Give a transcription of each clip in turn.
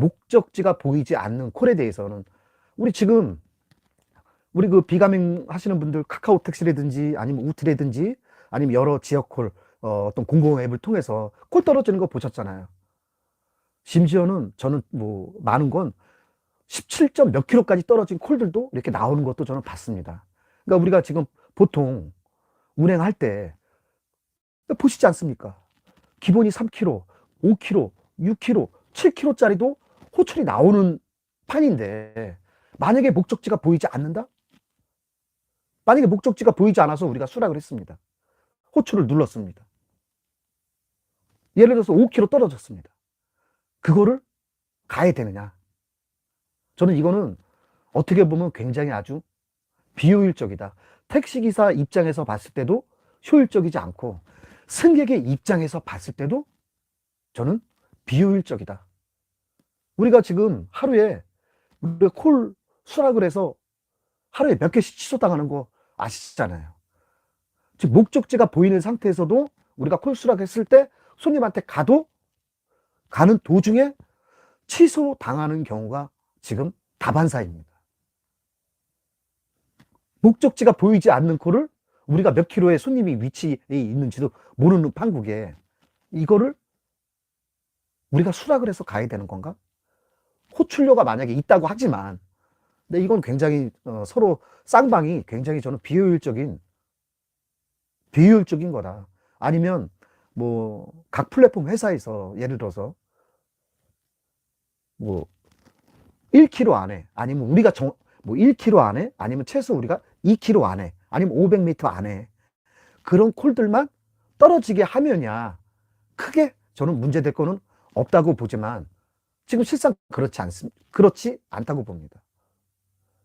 목적지가 보이지 않는 콜에 대해서는 우리 지금 우리 그 비가밍 하시는 분들 카카오 택시라든지 아니면 우트라든지 아니면 여러 지역 콜 어떤 공공 앱을 통해서 콜 떨어지는 거 보셨잖아요. 심지어는 저는 뭐 많은 건 17점 몇 킬로까지 떨어진 콜들도 이렇게 나오는 것도 저는 봤습니다. 그러니까 우리가 지금 보통 운행할 때 보시지 않습니까? 기본이 3km, 5km, 6km, 7km짜리도 호출이 나오는 판인데 만약에 목적지가 보이지 않는다? 만약에 목적지가 보이지 않아서 우리가 수락을 했습니다. 호출을 눌렀습니다. 예를 들어서 5km 떨어졌습니다. 그거를 가야 되느냐? 저는 이거는 어떻게 보면 굉장히 아주 비효율적이다. 택시기사 입장에서 봤을 때도 효율적이지 않고 승객의 입장에서 봤을 때도 저는 비효율적이다. 우리가 지금 하루에 우리가 콜 수락을 해서 하루에 몇 개씩 취소당하는 거 아시잖아요. 즉 목적지가 보이는 상태에서도 우리가 콜 수락했을 때 손님한테 가는 도중에 취소당하는 경우가 지금 다반사입니다. 목적지가 보이지 않는 콜을 우리가 몇 킬로에 손님이 위치해 있는지도 모르는 판국에 이거를 우리가 수락을 해서 가야 되는 건가? 호출료가 만약에 있다고 하지만 근데 이건 굉장히 서로 쌍방이 굉장히 저는 비효율적인 거다. 아니면 뭐 각 플랫폼 회사에서 예를 들어서 뭐 1km 안에 아니면 우리가 뭐 1km 안에 아니면 최소 우리가 2km 안에 아니면 500m 안에 그런 콜들만 떨어지게 하면야 크게 저는 문제될 거는 없다고 보지만 지금 실상 그렇지 않다고 봅니다.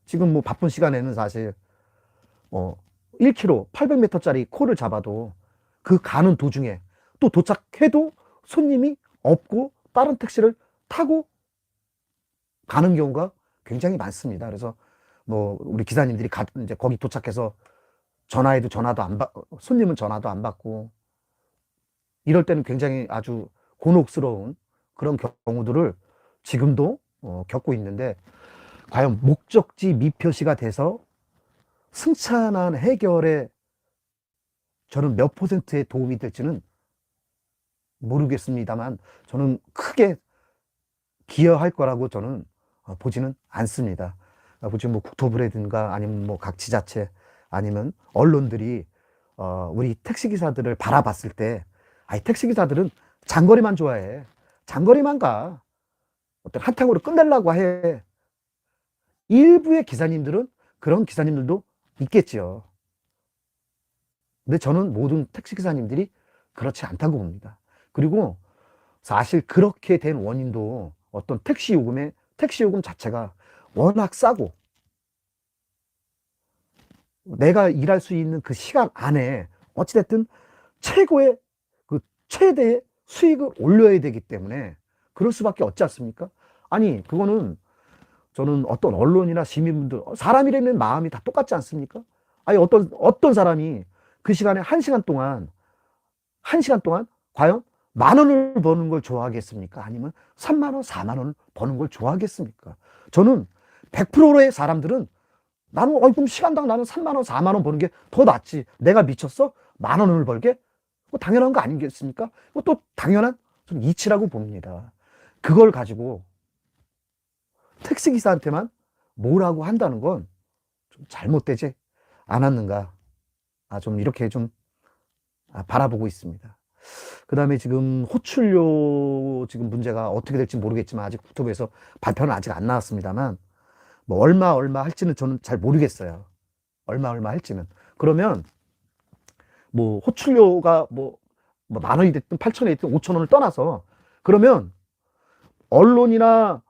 지금 뭐 바쁜 시간에는 사실 1km 800m짜리 콜을 잡아도 그 가는 도중에 또 도착해도 손님이 없고 다른 택시를 타고 가는 경우가 굉장히 많습니다. 그래서 뭐 우리 기사님들이 이제 거기 도착해서 전화도 안 손님은 전화도 안 받고 이럴 때는 굉장히 아주 곤혹스러운 그런 경우들을 지금도 겪고 있는데 과연 목적지 미표시가 돼서 승차난 해결에 저는 몇 %의 도움이 될지는 모르겠습니다만 저는 크게 기여할 거라고 저는 보지는 않습니다. 지금 뭐 국토부라든가 아니면 뭐 각 지자체 아니면 언론들이 우리 택시기사들을 바라봤을 때 아니 택시기사들은 장거리만 좋아해. 장거리만 가. 어떤 한탕으로 끝내려고 해. 일부의 기사님들은 그런 기사님들도 있겠지요. 근데 저는 모든 택시기사님들이 그렇지 않다고 봅니다. 그리고 사실 그렇게 된 원인도 어떤 택시 요금 자체가 워낙 싸고 내가 일할 수 있는 그 시간 안에 어찌됐든 최고의 그 최대의 수익을 올려야 되기 때문에 그럴 수밖에 없지 않습니까? 아니 그거는 저는 어떤 언론이나 시민분들 사람이라면 마음이 다 똑같지 않습니까? 아니 어떤 사람이 그 시간에 한 시간 동안 과연 10,000원을 버는 걸 좋아하겠습니까? 아니면 30,000원, 40,000원을 버는 걸 좋아하겠습니까? 저는 100%의 사람들은 나는 그럼 시간당 나는 30,000원, 40,000원 버는 게 더 낫지. 내가 미쳤어? 10,000원을 벌게? 뭐 당연한 거 아니겠습니까? 또 당연한 좀 이치라고 봅니다. 그걸 가지고 택시기사한테만 뭐라고 한다는 건 좀 잘못되지 않았는가. 좀 이렇게 좀 바라보고 있습니다. 그 다음에 지금 호출료 지금 문제가 어떻게 될지 모르겠지만 아직 국토부에서 발표는 아직 안 나왔습니다만 뭐 얼마 할지는 저는 잘 모르겠어요. 얼마 할지는. 그러면 뭐 호출료가 뭐 10,000원이 됐든 8,000원이 됐든 5,000원을 떠나서 그러면 언론이나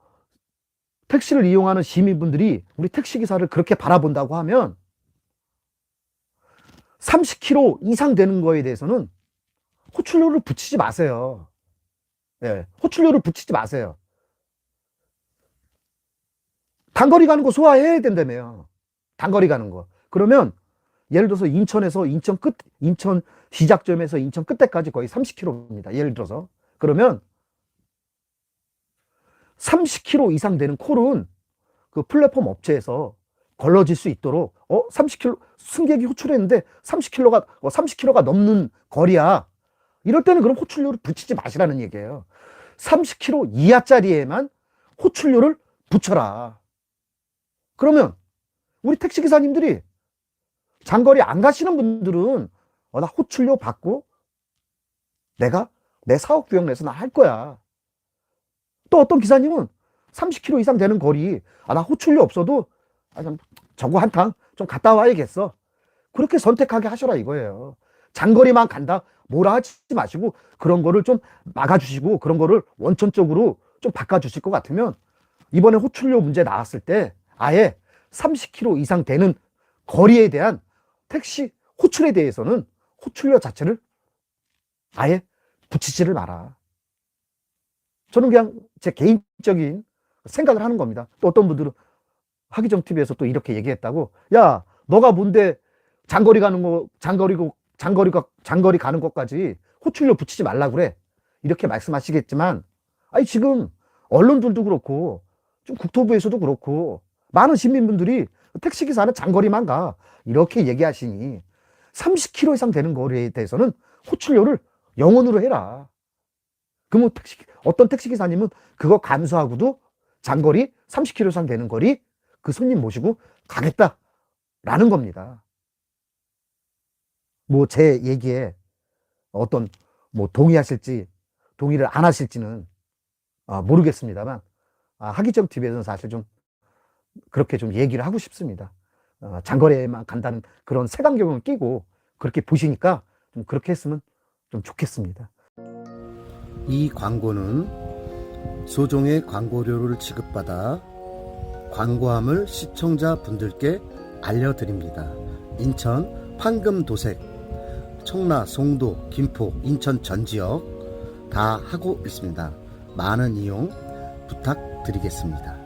택시를 이용하는 시민분들이 우리 택시기사를 그렇게 바라본다고 하면 30km 이상 되는 거에 대해서는 호출료를 붙이지 마세요. 네, 호출료를 붙이지 마세요. 단거리 가는 거 소화해야 된다며요. 단거리 가는 거. 그러면 예를 들어서 인천에서 인천 시작점에서 인천 끝에까지 거의 30km입니다. 예를 들어서. 그러면 30km 이상 되는 콜은 그 플랫폼 업체에서 걸러질 수 있도록 30km 승객이 호출했는데 30km가 넘는 거리야. 이럴 때는 그럼 호출료를 붙이지 마시라는 얘기예요. 30km 이하짜리에만 호출료를 붙여라. 그러면 우리 택시기사님들이 장거리 안 가시는 분들은 나 호출료 받고 내가 내 사업 구역 내서 나 할 거야. 또 어떤 기사님은 30km 이상 되는 거리, 나 호출료 없어도 저거 한탕 좀 갔다 와야겠어. 그렇게 선택하게 하셔라 이거예요. 장거리만 간다 뭐라 하지 마시고 그런 거를 좀 막아주시고 그런 거를 원천적으로 좀 바꿔주실 것 같으면 이번에 호출료 문제 나왔을 때 아예 30km 이상 되는 거리에 대한 택시 호출에 대해서는 호출료 자체를 아예 붙이지를 마라. 저는 그냥 제 개인적인 생각을 하는 겁니다. 또 어떤 분들은 하기정 TV에서 또 이렇게 얘기했다고, 야 너가 뭔데 장거리 가는 거 장거리 가는 것까지 호출료 붙이지 말라 그래, 이렇게 말씀하시겠지만, 아니 지금 언론들도 그렇고 좀 국토부에서도 그렇고 많은 시민분들이 택시기사는 장거리만 가 이렇게 얘기하시니 30km 이상 되는 거리에 대해서는 호출료를 0원으로 해라. 그러면 어떤 택시기사님은 그거 감수하고도 장거리 30km 이상 되는 거리 그 손님 모시고 가겠다라는 겁니다. 뭐 제 얘기에 어떤 뭐 동의하실지 동의를 안 하실지는 모르겠습니다만, 하기정 TV에서는 사실 좀 그렇게 좀 얘기를 하고 싶습니다. 장거리에만 간다는 그런 색안경을 끼고 그렇게 보시니까 좀 그렇게 했으면 좀 좋겠습니다. 이 광고는 소정의 광고료를 지급받아 광고함을 시청자분들께 알려드립니다. 인천 판금도색, 청라, 송도, 김포, 인천 전 지역 다 하고 있습니다. 많은 이용 부탁드리겠습니다.